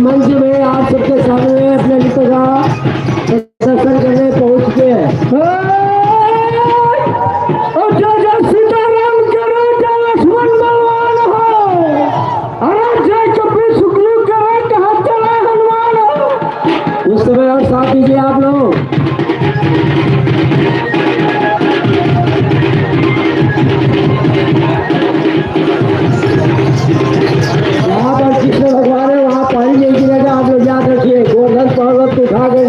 मंच में आप सबके सामने अपने मित्र का दर्शन करने पहुंच के और जय सीताराम करो, जय लक्ष्मण बलवान हो, अरे जय कपी शुक्लू करो, कहा चला हनुमान हो। उस समय और साथ दीजिए आप लोग। वहां पर कृष्ण भगवान है, वहां पानी नहीं गिरेगा, आप लोग याद रखिए। गोवर्धन पर्वत उठा गए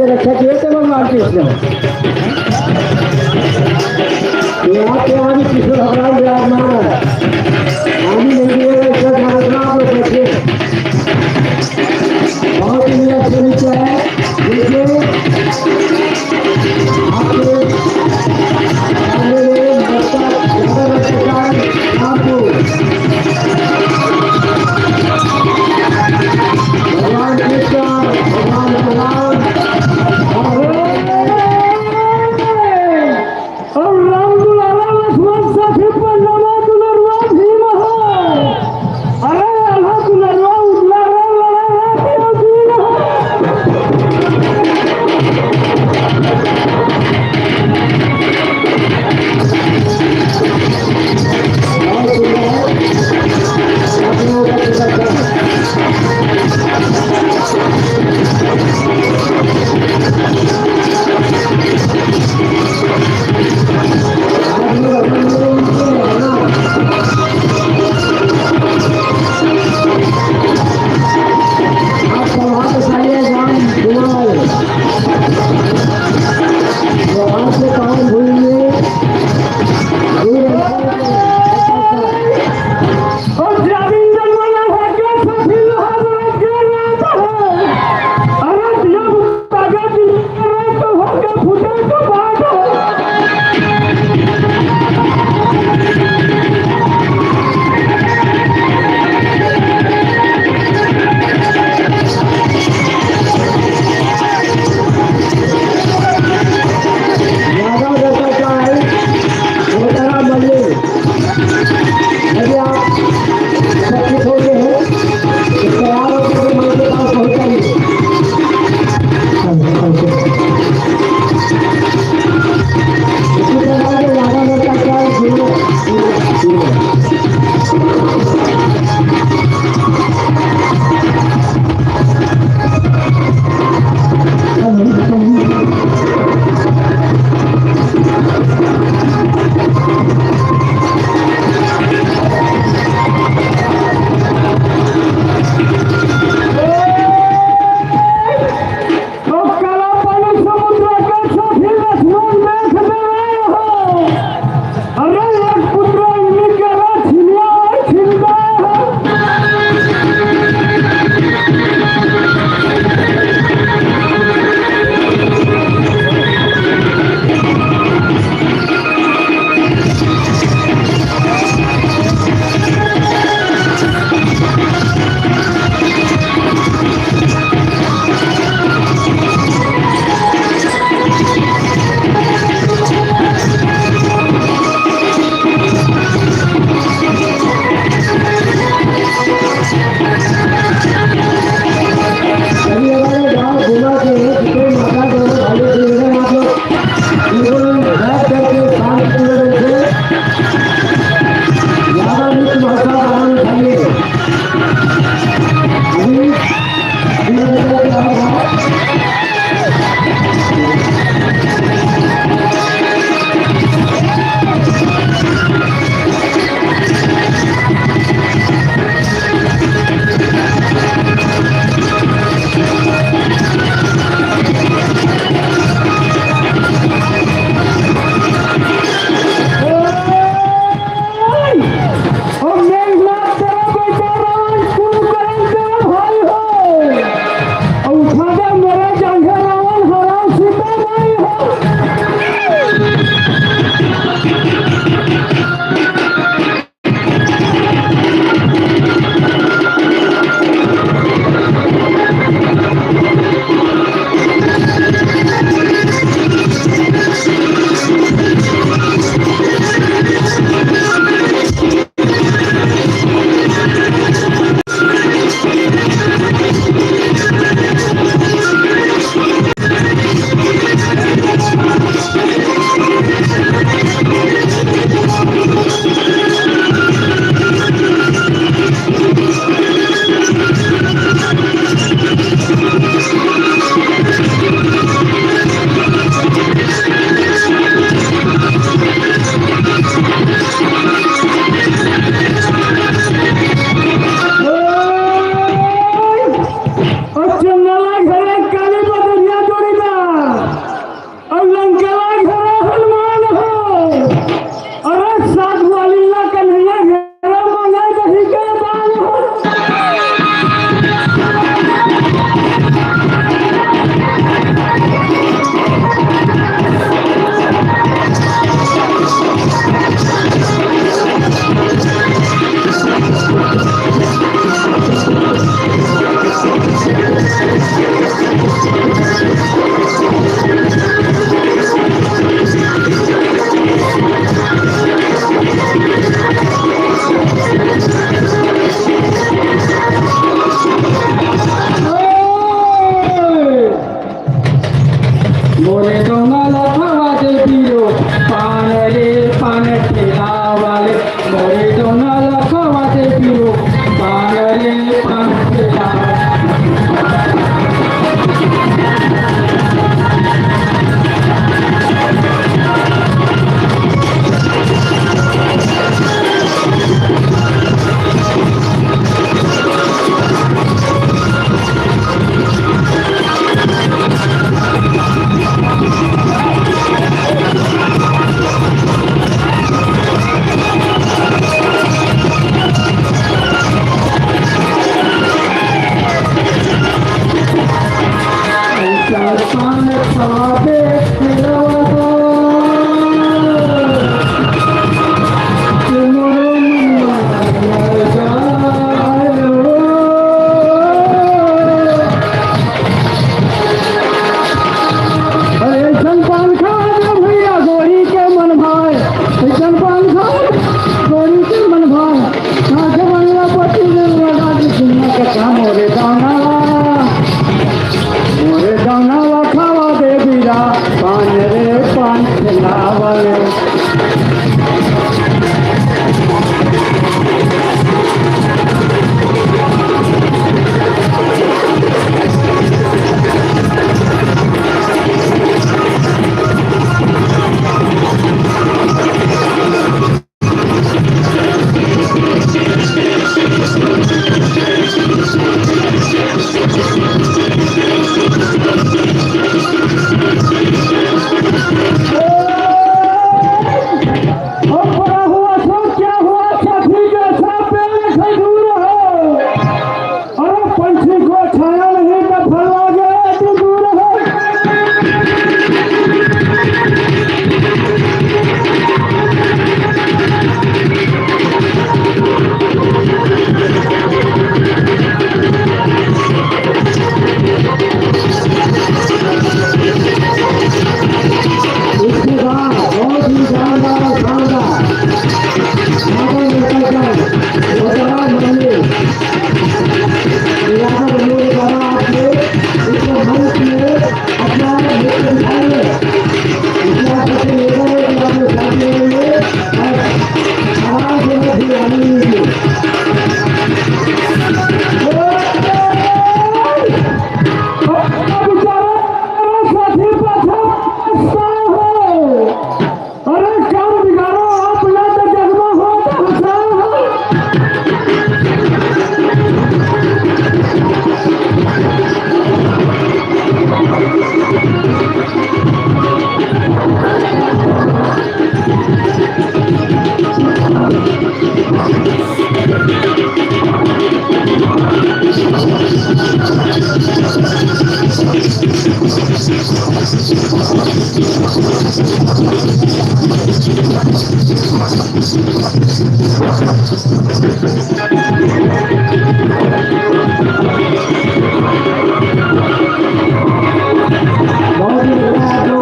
बहुत ही बढ़िया जो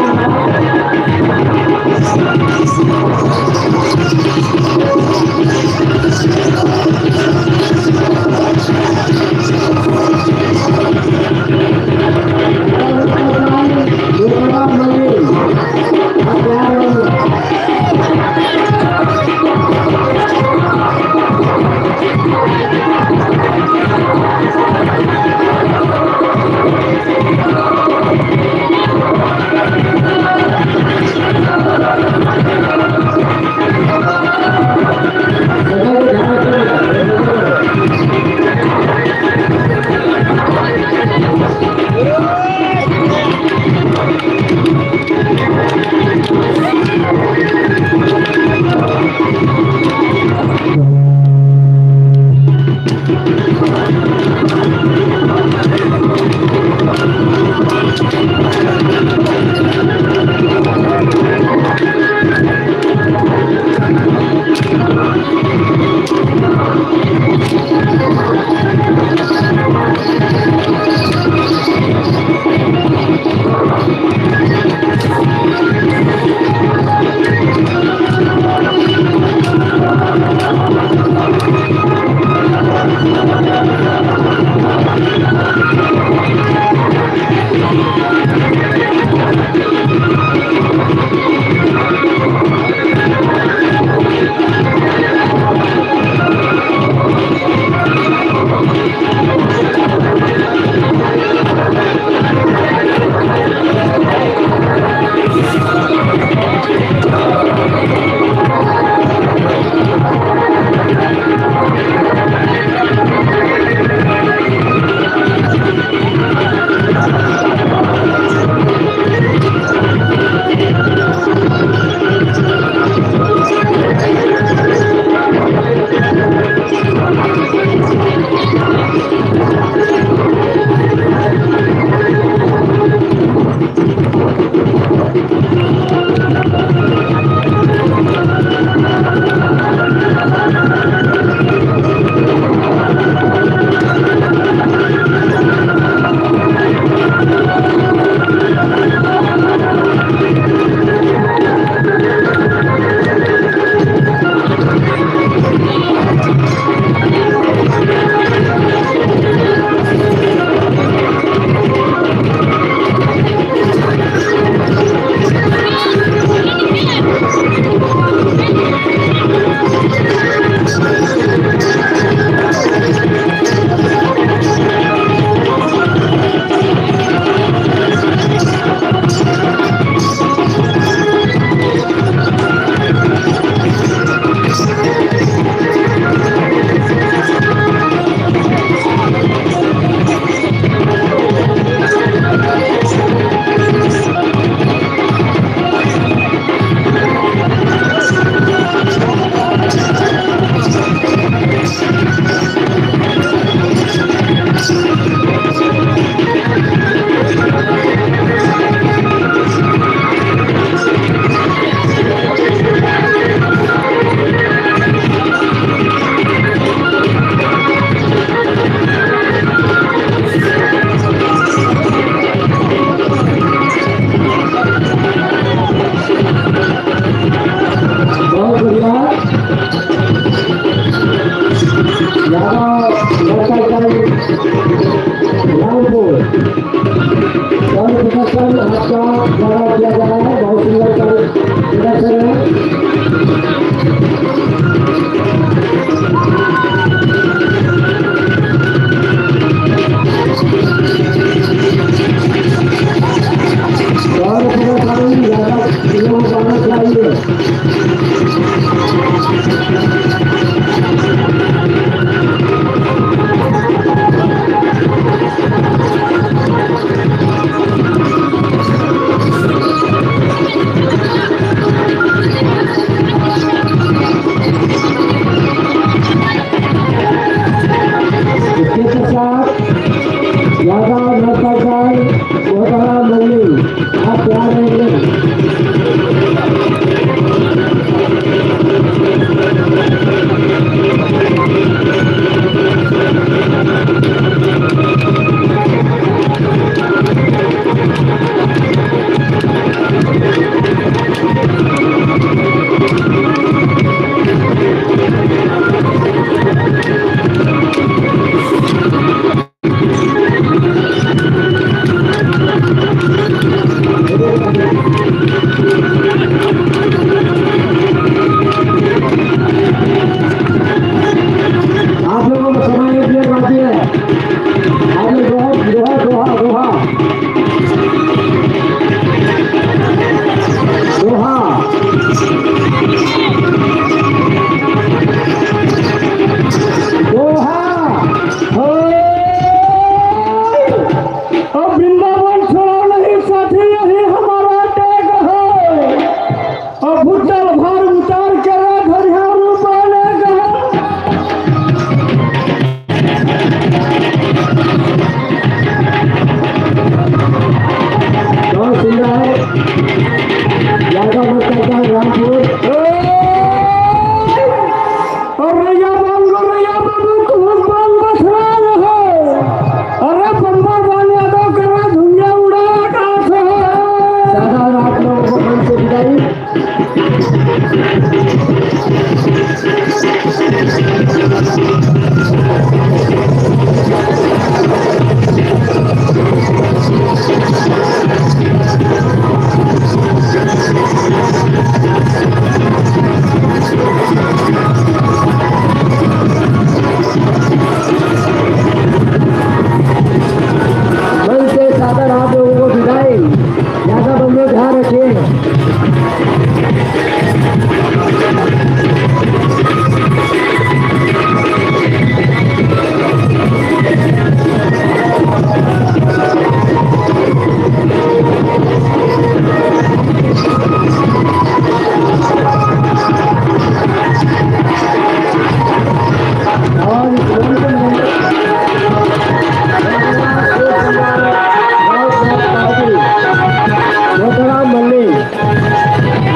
Terima kasih. यादव नरसरकार मोहतरा मल्ली आप तैयार रहेंगे। आप लोगों को समय एक मिनट बाकी है। आप लोग दोहा दोहा दोहा दोहा दोहा दोहा अब वृंदावन छोड़ा नहीं साथी यही हमारा टेक है। अब भूतल भार उतार के धरिया रूपाने बहुत सुंदर है। यादव मतदाता रामपुर और रैया बाबू खूब बाल बसरान है। अरे बम्बा बाल यादव करा धुनिया उड़ा आकाश है। दादा आप लोगों को मन से विदाई। मन से सादर आप लोगों को विदाई। यादव बंधु ध्यान रखिए। और इस मंच में मोहतरा मल्ली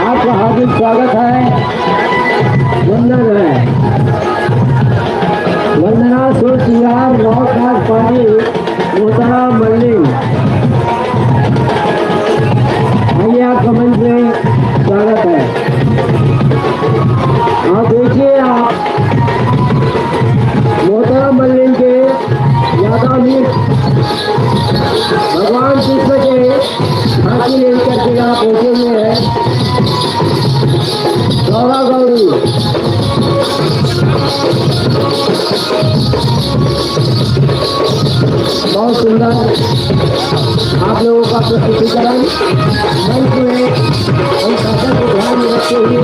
आपका हार्दिक स्वागत है। वंदन है। वंदना सुर सिंगार नौकाज पानी मोहतरा मल्ली आइए आपका मंच में स्वागत है। आप देखिए आप मोहतरा मल्लिन के यादव भगवान कृष्ण के हाथी लेकर के यहाँ पहुंचे हुए हैं। गौरा गौरी बहुत सुंदर आप लोगों का प्रस्तुतिकरण मंच में हम शासन को ध्यान में रखते हुए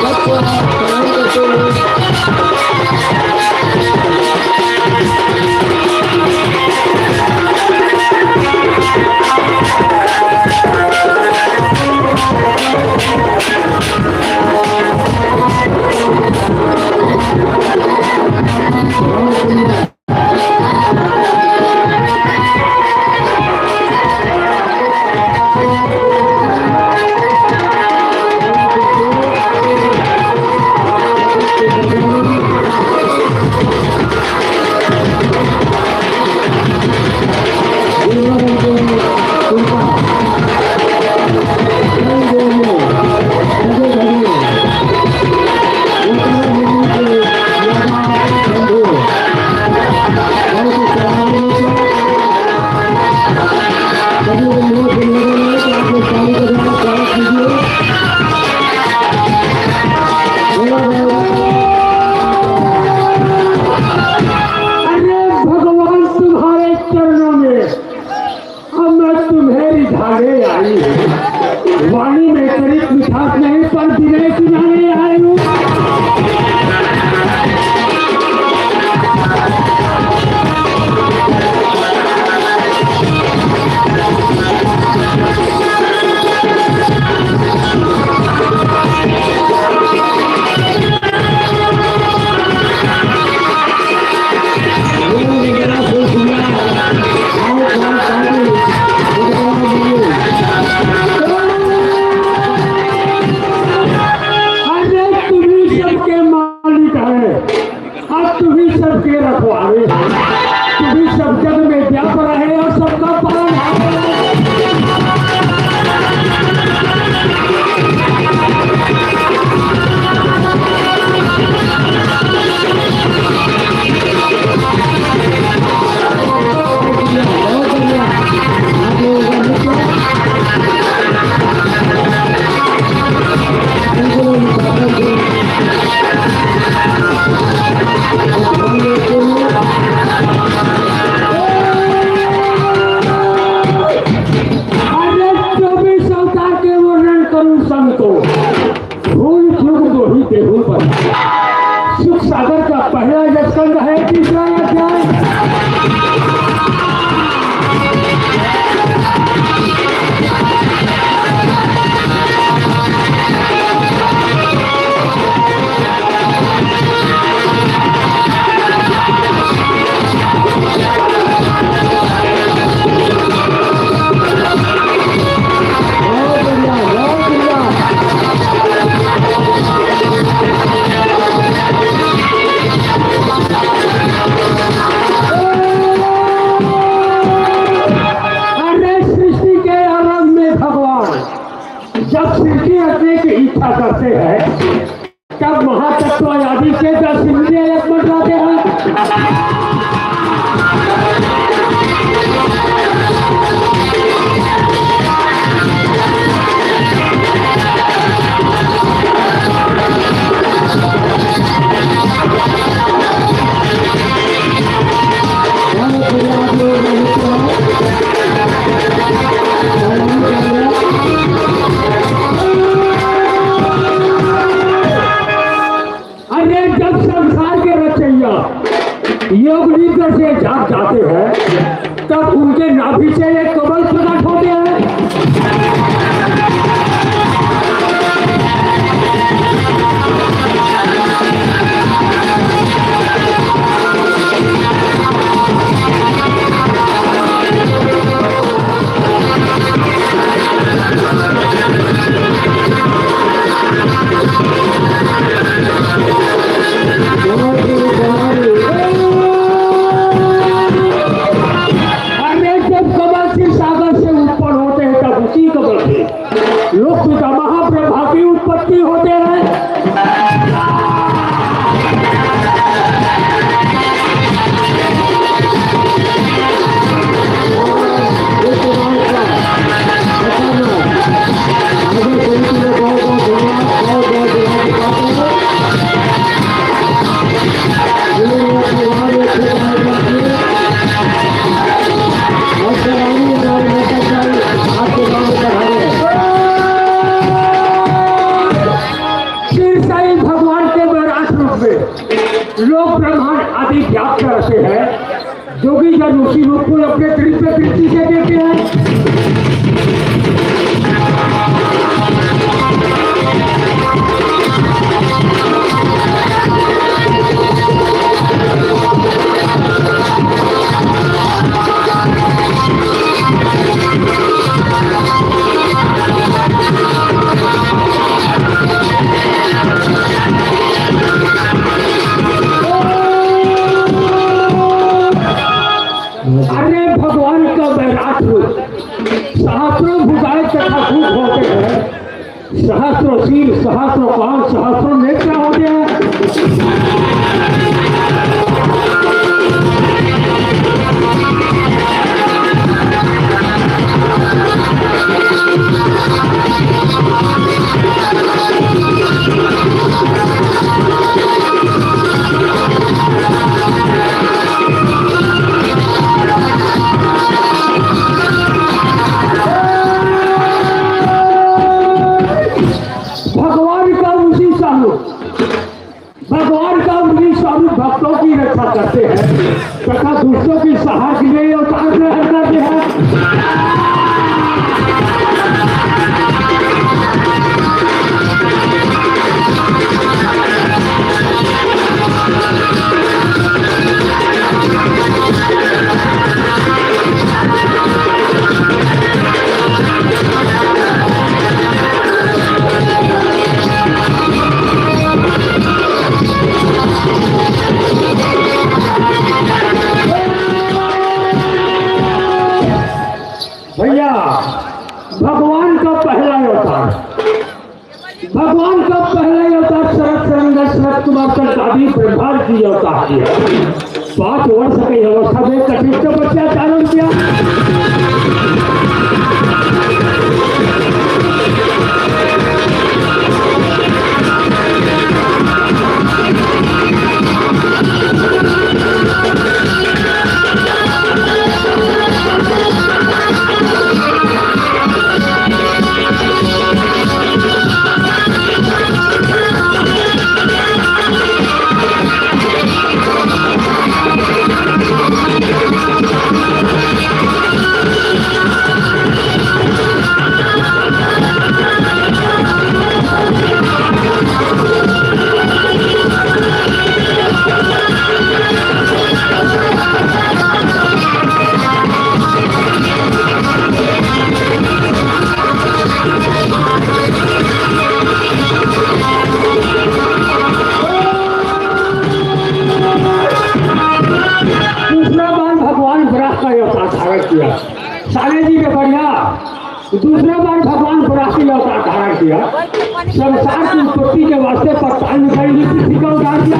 सबको प्रणाम करते हुए है तीसरा अध्याय। जब सृष्टि रचने की इच्छा करते हैं तब महातत्व आदि के 10 इंद्रिय एक बन जाते हैं। योग निद्रा से जाग जाते हैं तब उनके नाभि से एक कमल प्रकट होते हैं। लोक पिता महाब्रह्मा की उत्पत्ति होते हैं। लोग ब्रह्मांड आदि व्याप्त करते हैं। जोगी जन उसी रूप को अपने दृष्टि से देते हैं। अरे भगवान का वैराट रूप सहस्रों भुजाएं तथा भूत होते हैं, सहस्रों शील, सहस्रों कान, सहस्रों नेत्र होते हैं। भगवान का उन्हीं स्वरूप भक्तों की रक्षा करते हैं तथा दूसरों की सहायता के लिए अवतार ग्रहण करते हैं। भैया भगवान का पहला अवतार शरद सरंगा शरद कुमार आदि ब्रह्मांड की अवतार की है। 5 वर्ष की अवस्था में कठिन तपस्या चालन किया। का अवतार धारण किया। साले जी के बढ़िया दूसरे बार भगवान बुरासी अवतार धारण किया। संसार की उत्पत्ति के वास्ते पत्थर निकाली किसी का उतार दिया।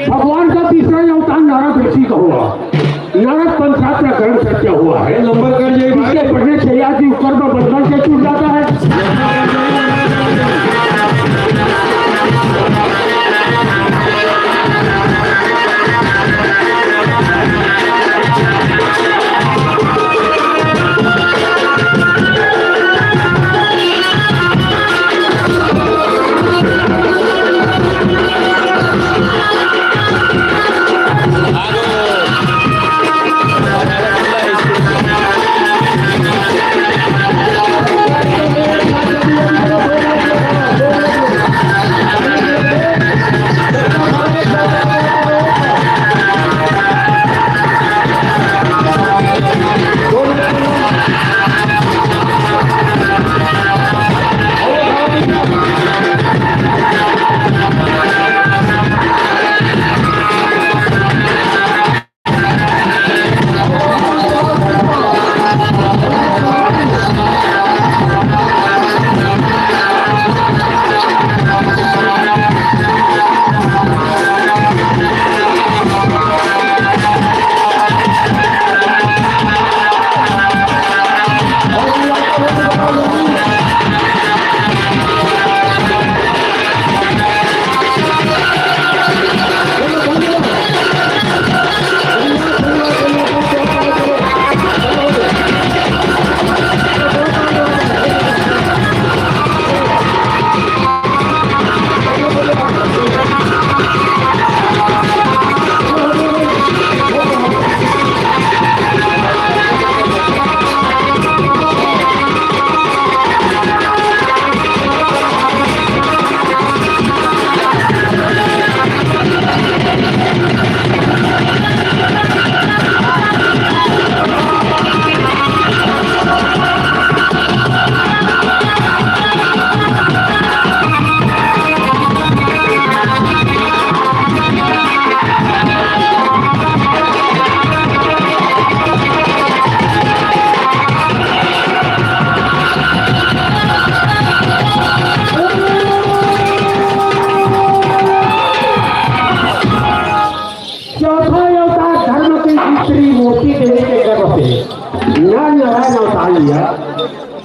भगवान का तीसरा अवतार नारद ऋषि का हुआ। नारद पंचायत का ग्रहण सत्य हुआ है। नंबर कर इसके पढ़ने से याद ऊपर में बंधन से टूट जाता है।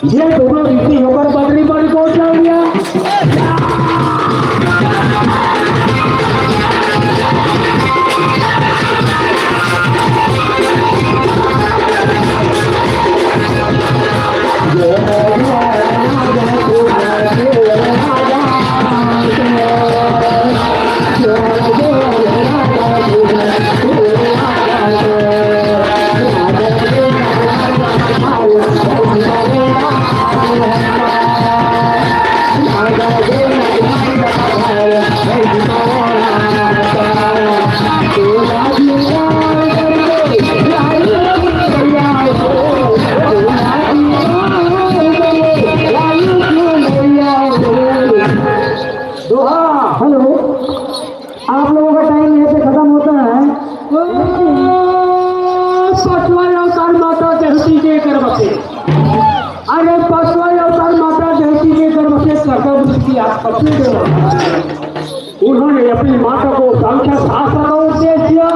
ये दोनों ऋषि होकर बदली पर पहुंच गया। उन्होंने अपनी माता को साक्षात शास्त्र का उपदेश दिया।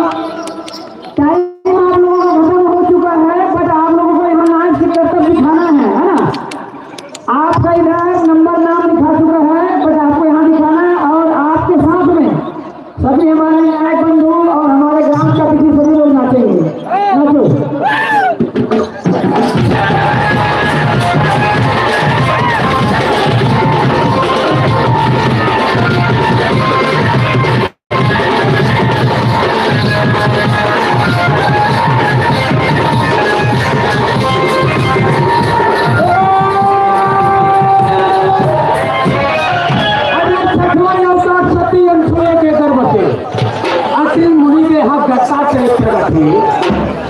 टाइम आप लोगों का खत्म हो चुका है, बट आप लोगों को ईमानदारी से कर्तव्य दिखाना है ना। आपका इधर एक नंबर नाम लिखा चुका है, बट आपको यहाँ दिखाना है और आपके साथ में सभी हमारे न्याय बंधु और हमारे ग्राम का किसी सभी लोग नाचेंगे। नाचो।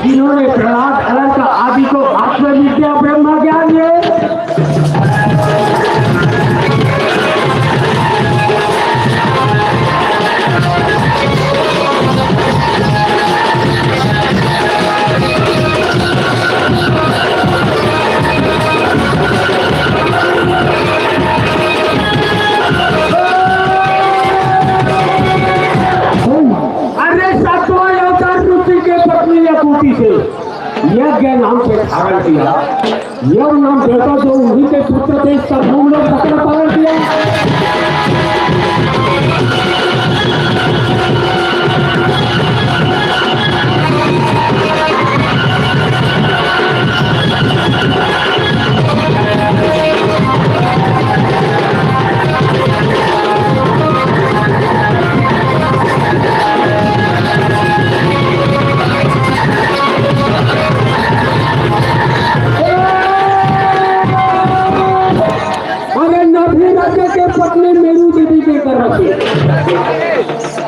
जिन्होंने प्रहलाद अलग का आदि को आत्मविद्या ब्रह्म ज्ञान दिए। यज्ञ नाम से धारण किया, यज्ञ नाम देता जो उन्हीं के पुत्र थे, सब हम लोग बकरा पालन किया।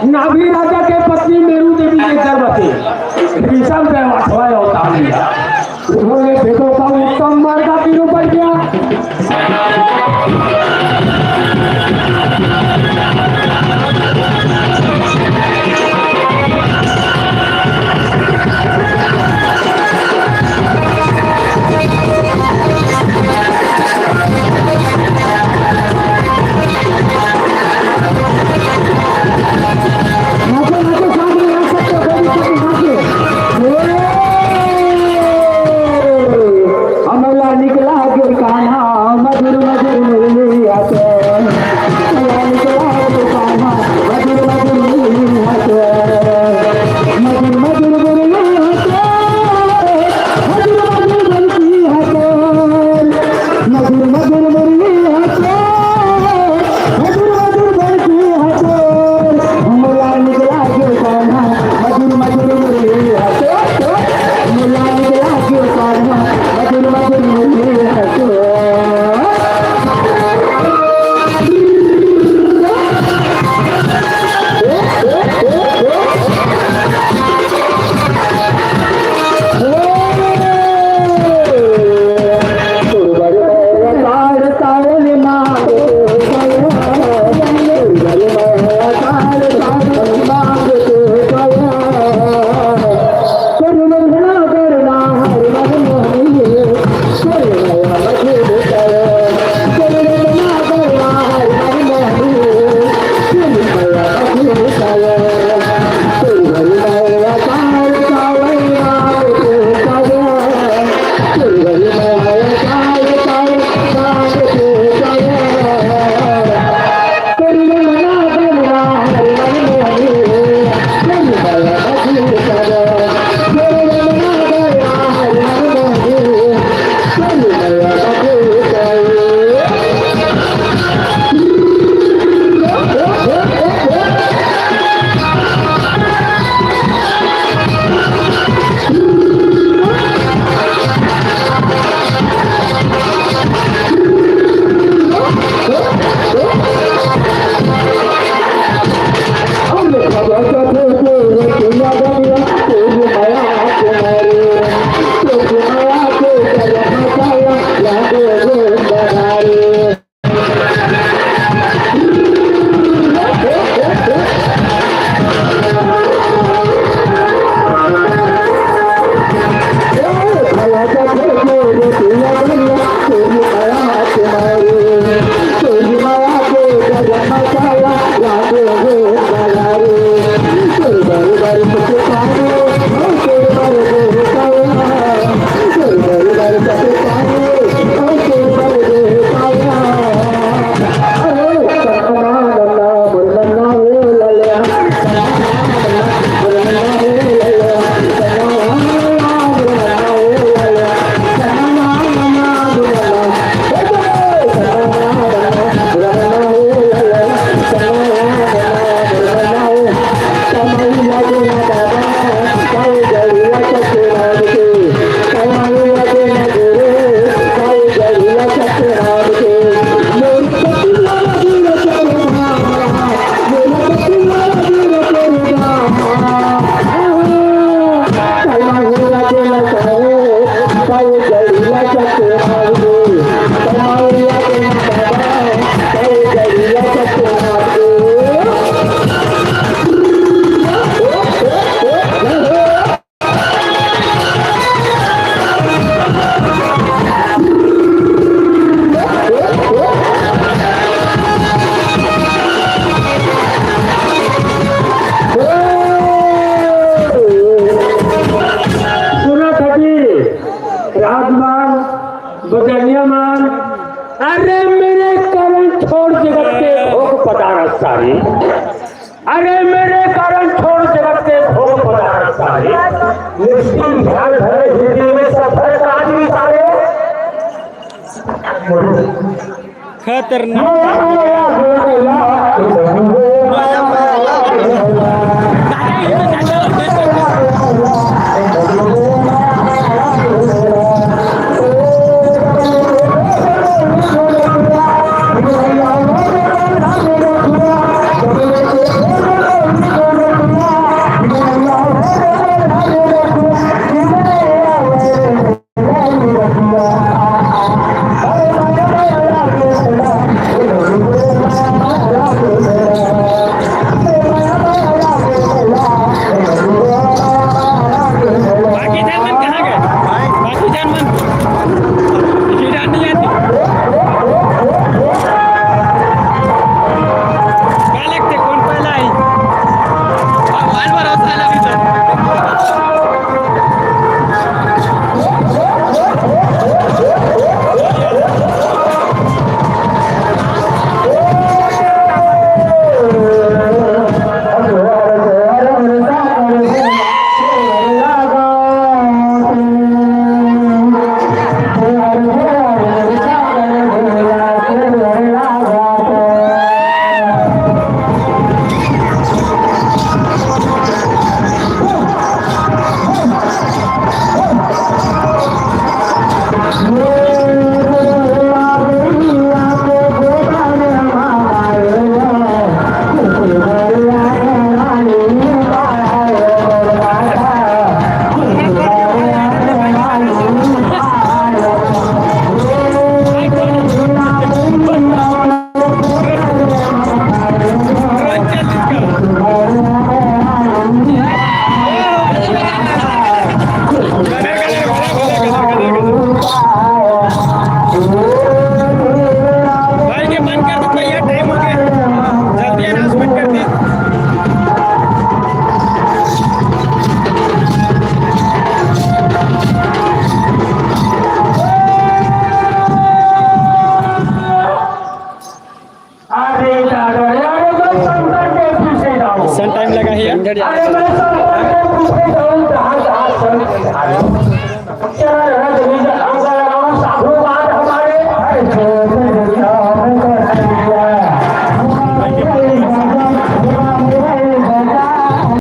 नाभी राजा के पत्नी मेरू देवी के गर्भवती भीषम पे अठवाए अवतार लिया। उन्होंने भेदों का उत्तम मार्ग का निरूपण किया। सारी। अरे मेरे कारण छोड़ जगत के भोग पदार्थ सारे, निश्चित ध्यान धरे हिंदी में सफर का आदमी सारे। अरे मैं